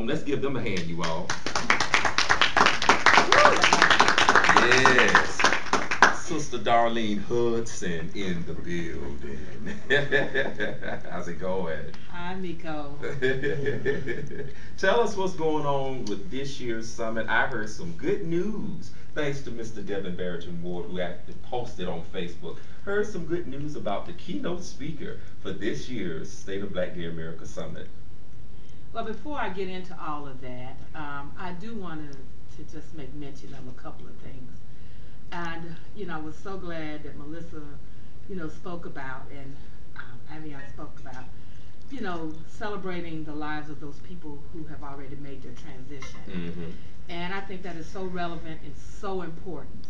home. Let's give them a hand, you all. Yes. Sister Darlene Hudson in the building. How's it going? Hi, Miko. Tell us what's going on with this year's summit. I heard some good news thanks to Mr. Devin Barrington Ward, who actually posted on Facebook. Heard some good news about the keynote speaker for this year's State of Black Gay America Summit. Well, before I get into all of that, I do want to just make mention of a couple of things. And, I was so glad that Melissa, spoke about, and Avion spoke about, celebrating the lives of those people who have already made their transition. Mm-hmm. And I think that is so relevant and so important.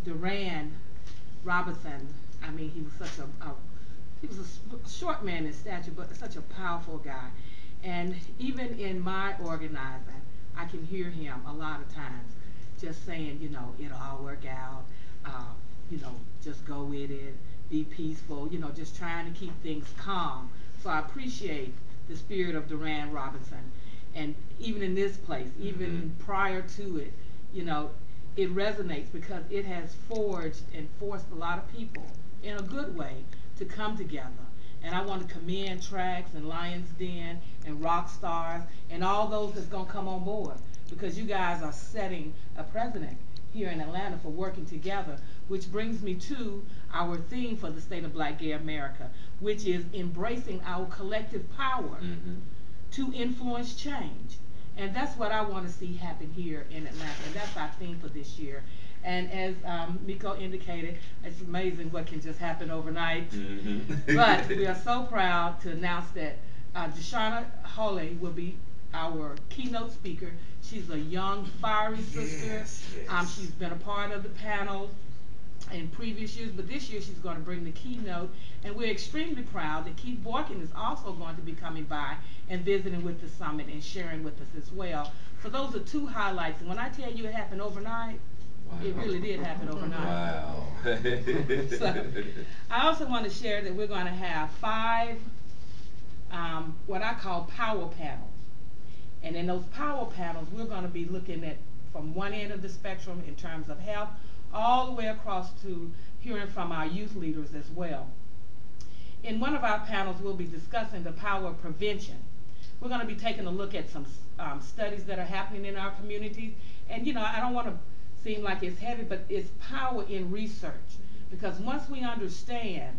Duran Robinson, he was such he was a short man in stature, but such a powerful guy. And even in my organizing, I can hear him a lot of times just saying, it'll all work out, just go with it, be peaceful, just trying to keep things calm. So I appreciate the spirit of Duran Robinson. And even in this place, even prior to it, it resonates because it has forged and forced a lot of people in a good way to come together. And I want to commend Trax and Lions Den and Rock Stars and all those that's going to come on board, because you guys are setting a precedent here in Atlanta for working together, which brings me to our theme for the State of Black Gay America, which is embracing our collective power to influence change. And that's what I want to see happen here in Atlanta, and that's our theme for this year. And as Miko indicated, it's amazing what can just happen overnight. But we are so proud to announce that Deshauna Holley will be our keynote speaker. She's a young, fiery sister. She's been a part of the panel in previous years, but this year she's going to bring the keynote. And we're extremely proud that Keith Borkin is also going to be coming by and visiting with the summit and sharing with us as well. So those are two highlights. And when I tell you it happened overnight, it really did happen overnight. Wow. So, I also want to share that we're going to have 5 what I call power panels. And in those power panels, we're going to be looking at from one end of the spectrum in terms of health, all the way across to hearing from our youth leaders as well. In one of our panels, we'll be discussing the power of prevention. We're going to be taking a look at some studies that are happening in our communities. And, I don't want to seem like it's heavy, but it's power in research. Because once we understand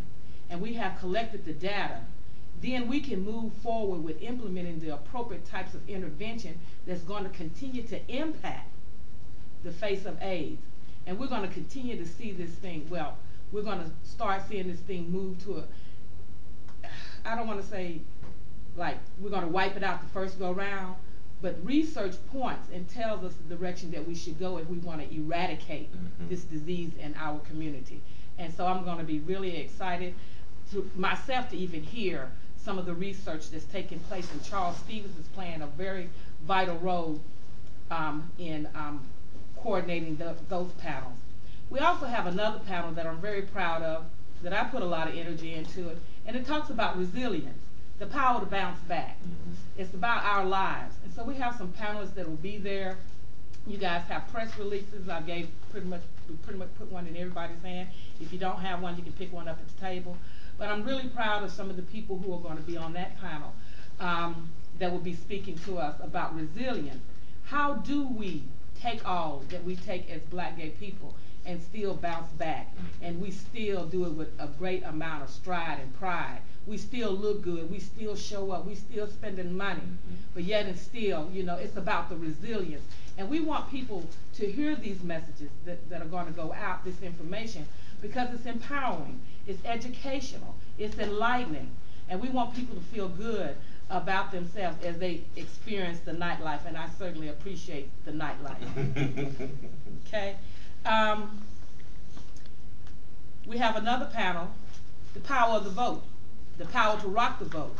and we have collected the data, then we can move forward with implementing the appropriate types of intervention that's going to continue to impact the face of AIDS. And we're going to continue to see this thing, we're going to start seeing this thing move to I don't want to say like we're going to wipe it out the first go round, but research points and tells us the direction that we should go if we want to eradicate this disease in our community. And so I'm going to be really excited to myself to even hear some of the research that's taking place, and Charles Stevens is playing a very vital role in coordinating those panels. We also have another panel that I'm very proud of, that I put a lot of energy into it, and it talks about resilience, the power to bounce back. It's about our lives. And so we have some panelists that will be there. You guys have press releases. We pretty much put one in everybody's hand. If you don't have one, you can pick one up at the table. But I'm really proud of some of the people who are going to be on that panel that will be speaking to us about resilience. How do we take all that we take as Black gay people and still bounce back? And we still do it with a great amount of stride and pride. We still look good. We still show up. We still spending money. But yet and still, it's about the resilience. And we want people to hear these messages that are going to go out, this information, because it's empowering, it's educational, it's enlightening. And we want people to feel good about themselves as they experience the nightlife, and I certainly appreciate the nightlife. Okay. We have another panel, the power of the vote, the power to rock the vote.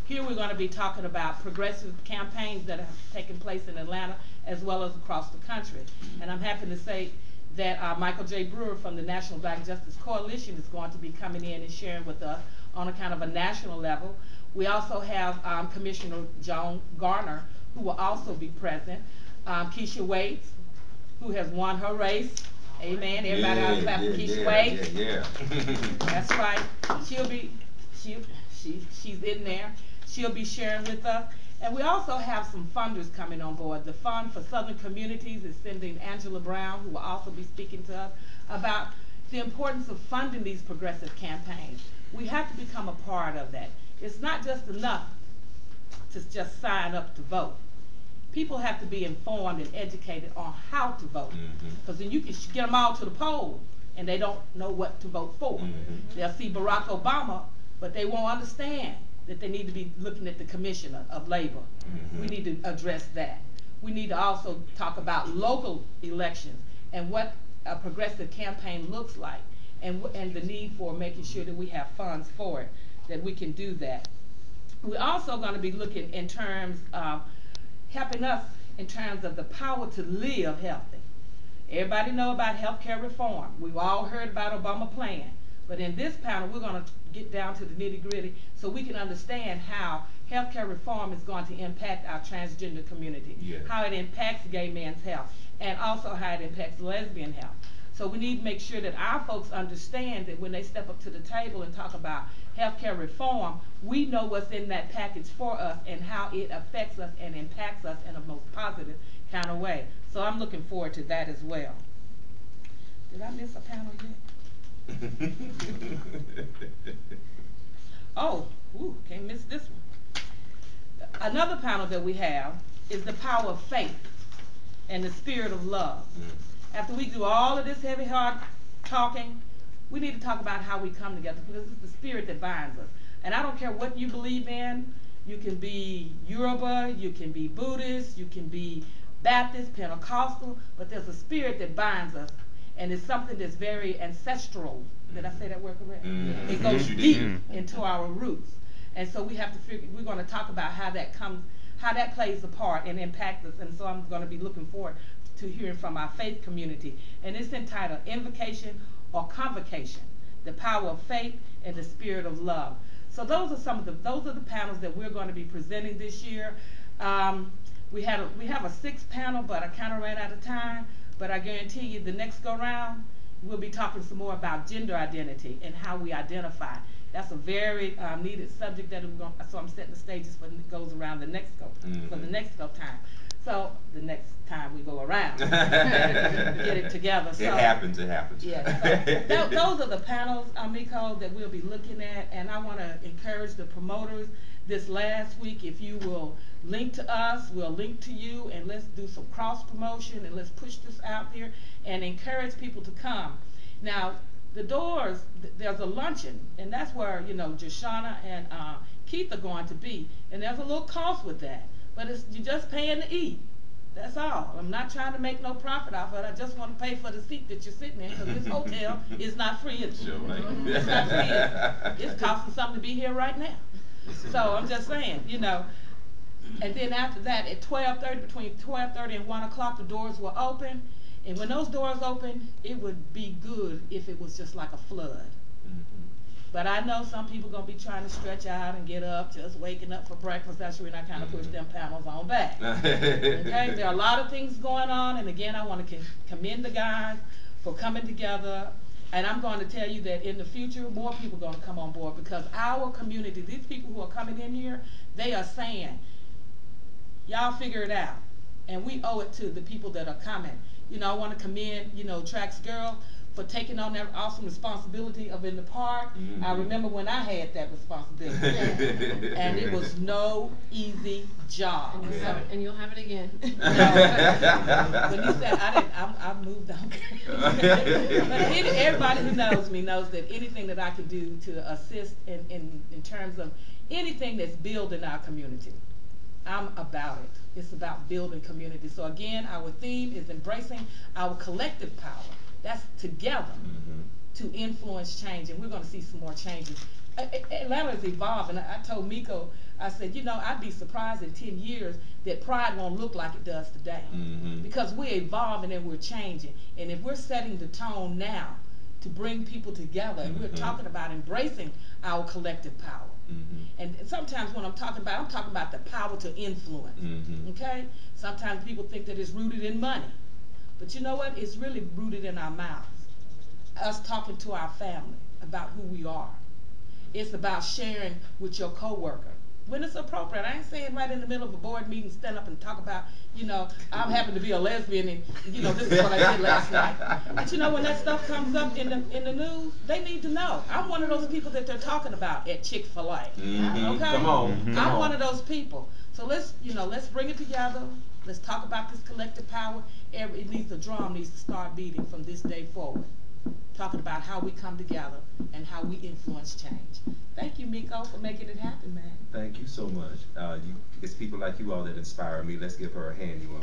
Here we're going to be talking about progressive campaigns that have taken place in Atlanta as well as across the country. And I'm happy to say that Michael J. Brewer from the National Black Justice Coalition is going to be coming in and sharing with us on a kind of a national level We also have Commissioner Joan Garner, who will also be present. Keisha Waits, who has won her race. Amen. Everybody out clapping Keisha Waits. Yeah. That's right. She's in there. She'll be sharing with us. And we also have some funders coming on board. The Fund for Southern Communities is sending Angela Brown, who will also be speaking to us about the importance of funding these progressive campaigns. We have to become a part of that. It's not just enough to just sign up to vote. People have to be informed and educated on how to vote. Because then you can get them all to the poll and they don't know what to vote for. They'll see Barack Obama, but they won't understand that they need to be looking at the Commissioner of Labor. We need to address that. We need to also talk about local elections and what a progressive campaign looks like, and the need for making sure that we have funds for it, that we can do that. We're also going to be looking in terms of helping us in terms of the power to live healthy. Everybody know about healthcare reform. We've all heard about Obama plan. But in this panel, we're going to get down to the nitty-gritty so we can understand how healthcare reform is going to impact our transgender community, how it impacts gay men's health, and also how it impacts lesbian health. So we need to make sure that our folks understand that when they step up to the table and talk about healthcare reform, we know what's in that package for us and how it affects us and impacts us in a most positive kind of way. So I'm looking forward to that as well. Did I miss a panel yet? Oh, can't miss this one. Another panel that we have is the power of faith and the spirit of love. After we do all of this heavy hard talking, we need to talk about how we come together, because it's the spirit that binds us. And I don't care what you believe in. You can be Yoruba, you can be Buddhist, you can be Baptist, Pentecostal, but there's a spirit that binds us. And it's something that's very ancestral. Did I say that word correct? It goes deep into our roots. And so we have to figure, we're going to talk about how that plays a part and impacts us. And so I'm going to be looking forward to hearing from our faith community. And it's entitled Invocation or Convocation, the Power of Faith and the Spirit of Love. So those are the panels that we're going to be presenting this year. We have a 6th panel, but I kind of ran out of time. But I guarantee you the next go round, we'll be talking some more about gender identity and how we identify. That's a very needed subject so I'm setting the stages for it goes around the next go time. So the next time we go around, get it together. So, it happens. Yeah. So those are the panels, Miko, that we'll be looking at, and I want to encourage the promoters this last week. If you will link to us, we'll link to you, and let's do some cross promotion and let's push this out there and encourage people to come. Now, the doors, there's a luncheon, and that's where Joshana and Keith are going to be, and there's a little cost with that. But you're just paying to eat. That's all. I'm not trying to make no profit off of it. I just want to pay for the seat that you're sitting in, because this hotel is not free. It's not free. It's costing something to be here right now. So I'm just saying, And then after that, at 12:30, between 12:30 and 1 o'clock, the doors will open. And when those doors open, it would be good if it was just like a flood. But I know some people going to be trying to stretch out and get up, just waking up for breakfast. That's when I kind of push them panels on back. Okay? There are a lot of things going on. And again, I want to commend the guys for coming together. And I'm going to tell you that in the future, more people are going to come on board, because our community, these people who are coming in here, they are saying, y'all figure it out. And we owe it to the people that are coming. I want to commend, Trax Girl for taking on that awesome responsibility of in the park. I remember when I had that responsibility. And it was no easy job. And you'll have it again. When you said I moved on. But everybody who knows me knows that anything that I can do to assist in terms of anything that's building our community, I'm about it. It's about building community. So again, our theme is embracing our collective power. That's together to influence change, and we're going to see some more changes. Atlanta is evolving. I told Miko, I said, I'd be surprised in 10 years that Pride won't look like it does today, because we're evolving and we're changing. And if we're setting the tone now to bring people together, and we're talking about embracing our collective power, And sometimes when I'm talking about the power to influence. Okay? Sometimes people think that it's rooted in money. But you know what? It's really rooted in our mouths. Us talking to our family about who we are. It's about sharing with your coworker when it's appropriate. I ain't saying right in the middle of a board meeting, stand up and talk about, I happen to be a lesbian and, this is what I did last night. But when that stuff comes up in the news, they need to know. I'm one of those people that they're talking about at Chick-fil-A. Okay? Come on. I'm one of those people. So let's bring it together. Let's talk about this collective power. The drum needs to start beating from this day forward. Talking about how we come together and how we influence change. Thank you, Miko, for making it happen, man. Thank you so much. It's people like you all that inspire me. Let's give her a hand, you all.